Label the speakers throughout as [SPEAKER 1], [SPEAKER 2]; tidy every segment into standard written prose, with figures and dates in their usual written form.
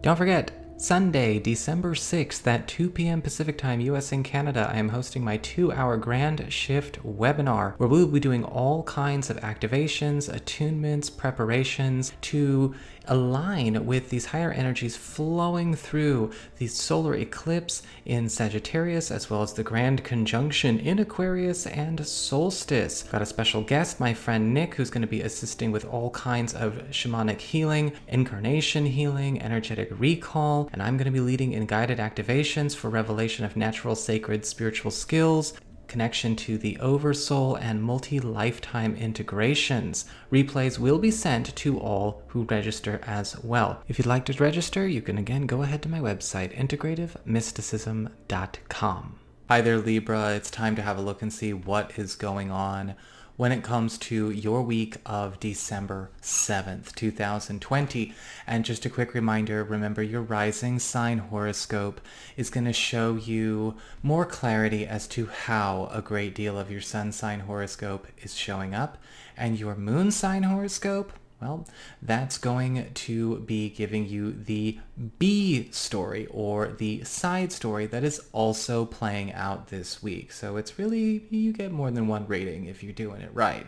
[SPEAKER 1] Don't forget, Sunday, December 6th at 2 p.m. Pacific Time, US and Canada, I am hosting my 2-hour Grand Shift webinar where we will be doing all kinds of activations, attunements, preparations to align with these higher energies flowing through the solar eclipse in Sagittarius, as well as the grand conjunction in Aquarius and solstice. Got a special guest, my friend Nick, who's going to be assisting with all kinds of shamanic healing, incarnation healing, energetic recall, and I'm going to be leading in guided activations for revelation of natural, sacred, spiritual skills, connection to the Oversoul, and multi-lifetime integrations. Replays will be sent to all who register as well. If you'd like to register, you can again go ahead to my website, integrativemysticism.com. Hi there, Libra. It's time to have a look and see what is going on when it comes to your week of December 7th, 2020. And just a quick reminder, remember your rising sign horoscope is going to show you more clarity as to how a great deal of your sun sign horoscope is showing up. And your moon sign horoscope, well, that's going to be giving you the B story, or the side story that is also playing out this week. So it's really, you get more than one rating if you're doing it right.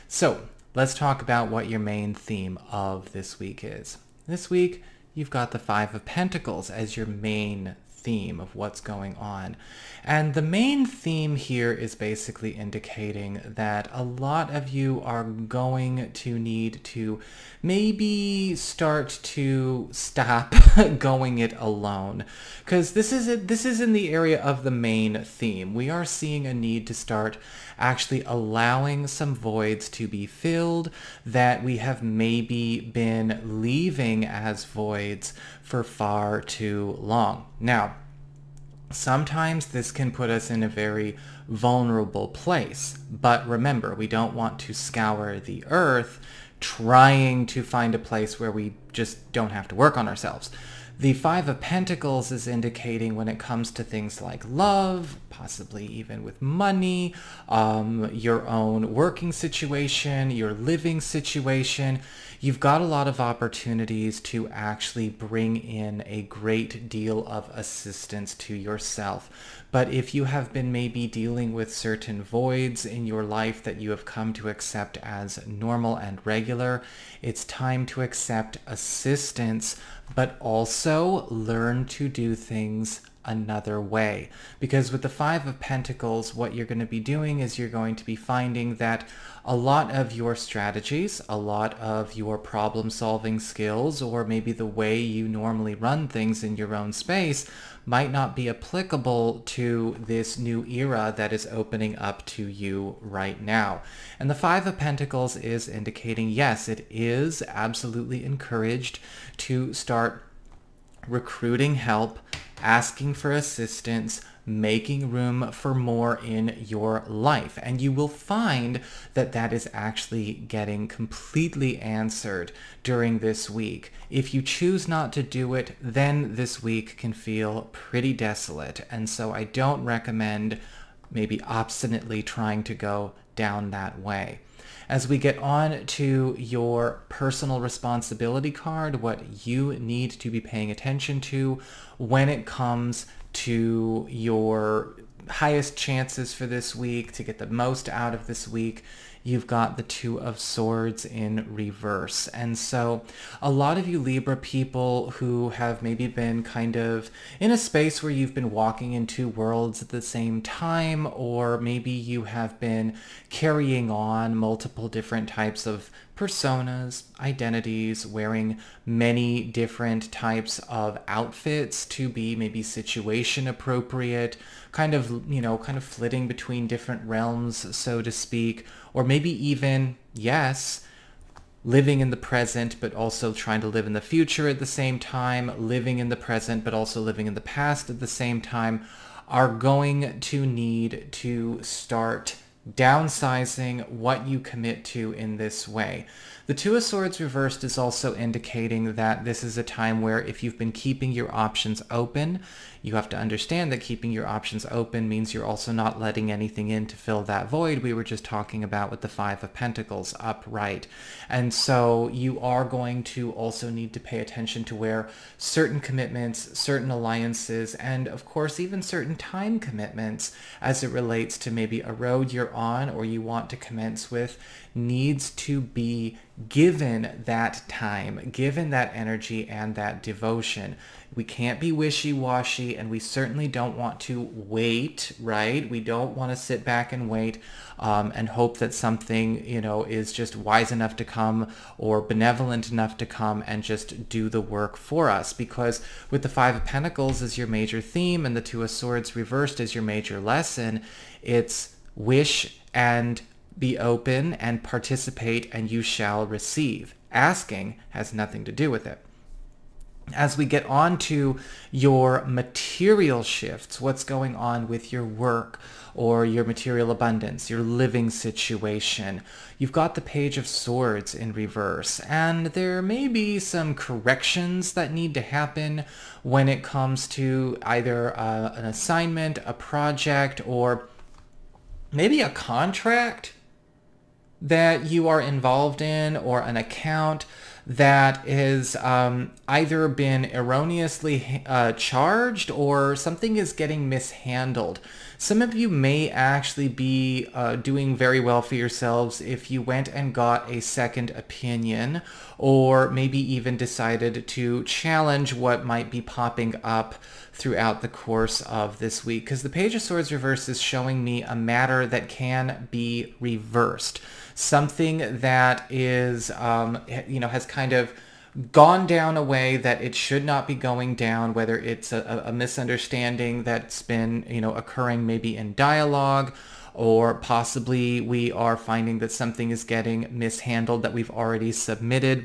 [SPEAKER 1] So let's talk about what your main theme of this week is. This week, you've got the Five of Pentacles as your main theme of what's going on. And the main theme here is basically indicating that a lot of you are going to need to maybe start to stop going it alone, because this is in the area of the main theme. We are seeing a need to start actually allowing some voids to be filled that we have maybe been leaving as voids for far too long. Now, sometimes this can put us in a very vulnerable place, but remember, we don't want to scour the earth trying to find a place where we just don't have to work on ourselves. The Five of Pentacles is indicating when it comes to things like love, possibly even with money, your own working situation, your living situation, you've got a lot of opportunities to actually bring in a great deal of assistance to yourself. But if you have been maybe dealing with certain voids in your life that you have come to accept as normal and regular, it's time to accept assistance, but also learn to do things another way. Because with the Five of Pentacles, what you're going to be doing is you're going to be finding that a lot of your strategies, a lot of your problem-solving skills, or maybe the way you normally run things in your own space might not be applicable to this new era that is opening up to you right now. And the Five of Pentacles is indicating, yes, it is absolutely encouraged to start recruiting help, asking for assistance, making room for more in your life. And you will find that that is actually getting completely answered during this week. If you choose not to do it, then this week can feel pretty desolate. And so I don't recommend maybe obstinately trying to go down that way. As we get on to your personal responsibility card, what you need to be paying attention to when it comes to your highest chances for this week, to get the most out of this week, you've got the Two of Swords in reverse. And so a lot of you Libra people who have maybe been kind of in a space where you've been walking in two worlds at the same time, or maybe you have been carrying on multiple different types of personas, identities, wearing many different types of outfits to be maybe situation appropriate, kind of flitting between different realms, so to speak, or maybe even, yes, living in the present, but also trying to live in the future at the same time, living in the present, but also living in the past at the same time, are going to need to start downsizing what you commit to in this way. The Two of Swords reversed is also indicating that this is a time where if you've been keeping your options open, you have to understand that keeping your options open means you're also not letting anything in to fill that void we were just talking about with the Five of Pentacles upright. And so you are going to also need to pay attention to where certain commitments, certain alliances, and of course even certain time commitments as it relates to maybe a road you're on or you want to commence with needs to be given that time, given that energy and that devotion. We can't be wishy-washy, and we certainly don't want to wait, right? We don't want to sit back and wait and hope that something, is just wise enough to come or benevolent enough to come and just do the work for us. Because with the Five of Pentacles as your major theme and the Two of Swords reversed as your major lesson, it's wish and be open and participate and you shall receive. Asking has nothing to do with it. As we get on to your material shifts, what's going on with your work or your material abundance, your living situation, you've got the Page of Swords in reverse, and there may be some corrections that need to happen when it comes to either an assignment, a project, or maybe a contract that you are involved in, or an account that has either been erroneously charged or something is getting mishandled. Some of you may actually be doing very well for yourselves if you went and got a second opinion, or maybe even decided to challenge what might be popping up throughout the course of this week. Because the Page of Swords reverse is showing me a matter that can be reversed. Something that is, has kind of gone down a way that it should not be going down, whether it's a misunderstanding that's been, occurring maybe in dialogue, or possibly we are finding that something is getting mishandled that we've already submitted,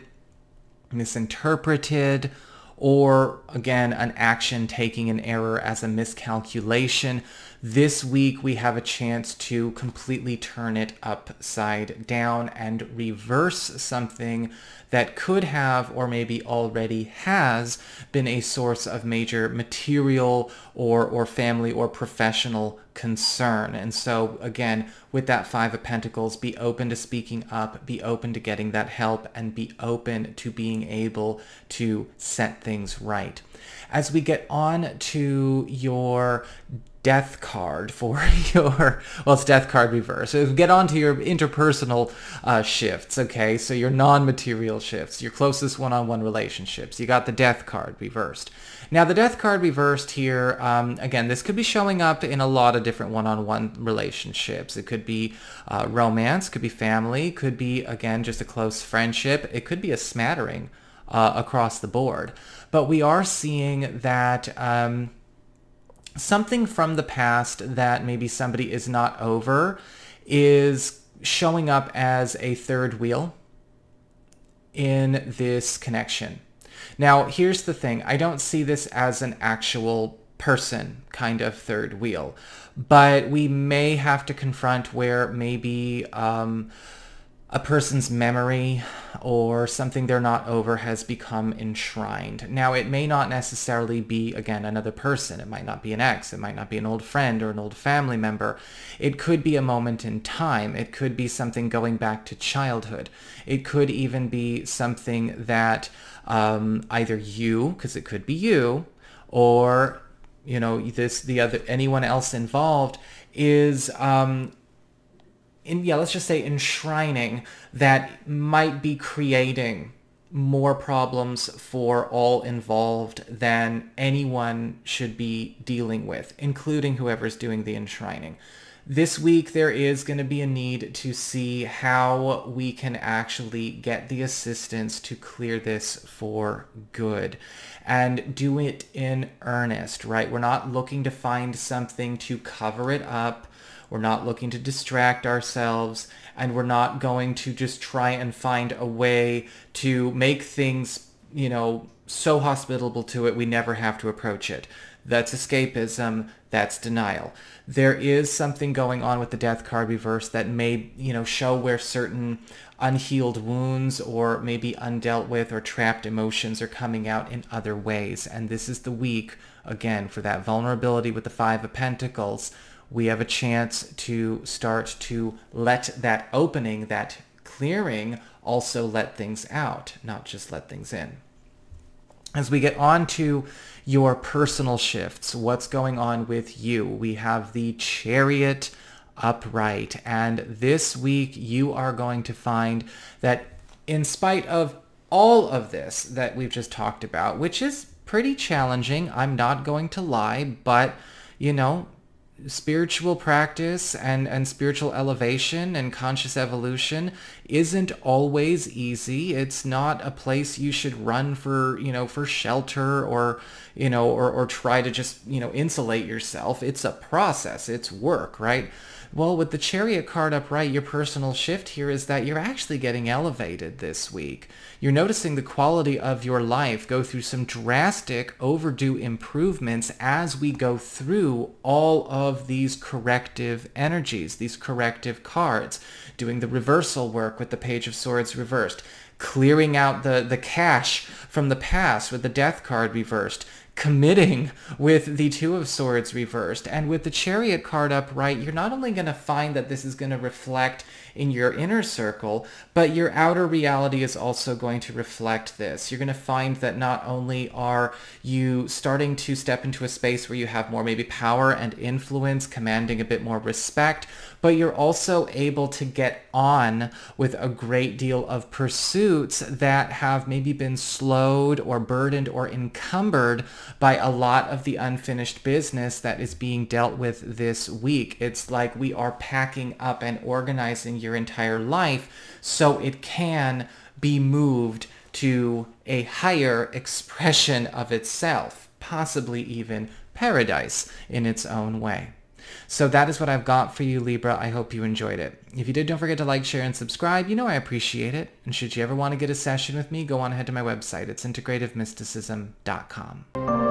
[SPEAKER 1] misinterpreted, or again, an action taking an error as a miscalculation. This week we have a chance to completely turn it upside down and reverse something that could have, or maybe already has, been a source of major material or family or professional concern. And so again, with that Five of Pentacles, be open to speaking up, be open to getting that help, and be open to being able to set things right. As we get on to your Death card for your, well, it's Death card reverse. So get on to your interpersonal shifts, okay? So your non-material shifts, your closest one-on-one relationships. You got the Death card reversed. Now, the Death card reversed here, again, this could be showing up in a lot of different one-on-one relationships. It could be romance, could be family, could be, again, just a close friendship. It could be a smattering across the board. But we are seeing that something from the past that maybe somebody is not over is showing up as a third wheel in this connection. Now, here's the thing. I don't see this as an actual person kind of third wheel, but we may have to confront where maybe a person's memory or something they're not over has become enshrined. Now, it may not necessarily be, again, another person. It might not be an ex. It might not be an old friend or an old family member. It could be a moment in time. It could be something going back to childhood. It could even be something that either you, because it could be you, or, anyone else involved is let's just say enshrining, that might be creating more problems for all involved than anyone should be dealing with, including whoever's doing the enshrining. This week, there is going to be a need to see how we can actually get the assistance to clear this for good and do it in earnest, right? We're not looking to find something to cover it up. We're not looking to distract ourselves, and we're not going to just try and find a way to make things, so hospitable to it we never have to approach it. That's escapism. That's denial. There is something going on with the Death card reversed that may, show where certain unhealed wounds or maybe undealt with or trapped emotions are coming out in other ways. And this is the week, again, for that vulnerability with the Five of Pentacles. We have a chance to start to let that opening, that clearing, also let things out, not just let things in. As we get on to your personal shifts, what's going on with you? We have the Chariot upright, and this week you are going to find that in spite of all of this that we've just talked about, which is pretty challenging, I'm not going to lie, but spiritual practice and spiritual elevation and conscious evolution isn't always easy. It's not a place you should run for, for shelter or, or try to just, insulate yourself. It's a process. It's work, right? Well, with the Chariot card upright, your personal shift here is that you're actually getting elevated this week. You're noticing the quality of your life go through some drastic overdue improvements as we go through all of these corrective energies, these corrective cards, doing the reversal work with the Page of Swords reversed, clearing out the cache from the past with the Death card reversed, committing with the Two of Swords reversed. And with the Chariot card upright, you're not only going to find that this is going to reflect in your inner circle, but your outer reality is also going to reflect this. You're going to find that not only are you starting to step into a space where you have more maybe power and influence, commanding a bit more respect, but you're also able to get on with a great deal of pursuits that have maybe been slowed or burdened or encumbered by a lot of the unfinished business that is being dealt with this week. It's like we are packing up and organizing your entire life so it can be moved to a higher expression of itself, possibly even paradise in its own way. So that is what I've got for you, Libra. I hope you enjoyed it. If you did, don't forget to like, share, and subscribe. I appreciate it. And should you ever want to get a session with me, go on ahead to my website. It's integrativemysticism.com.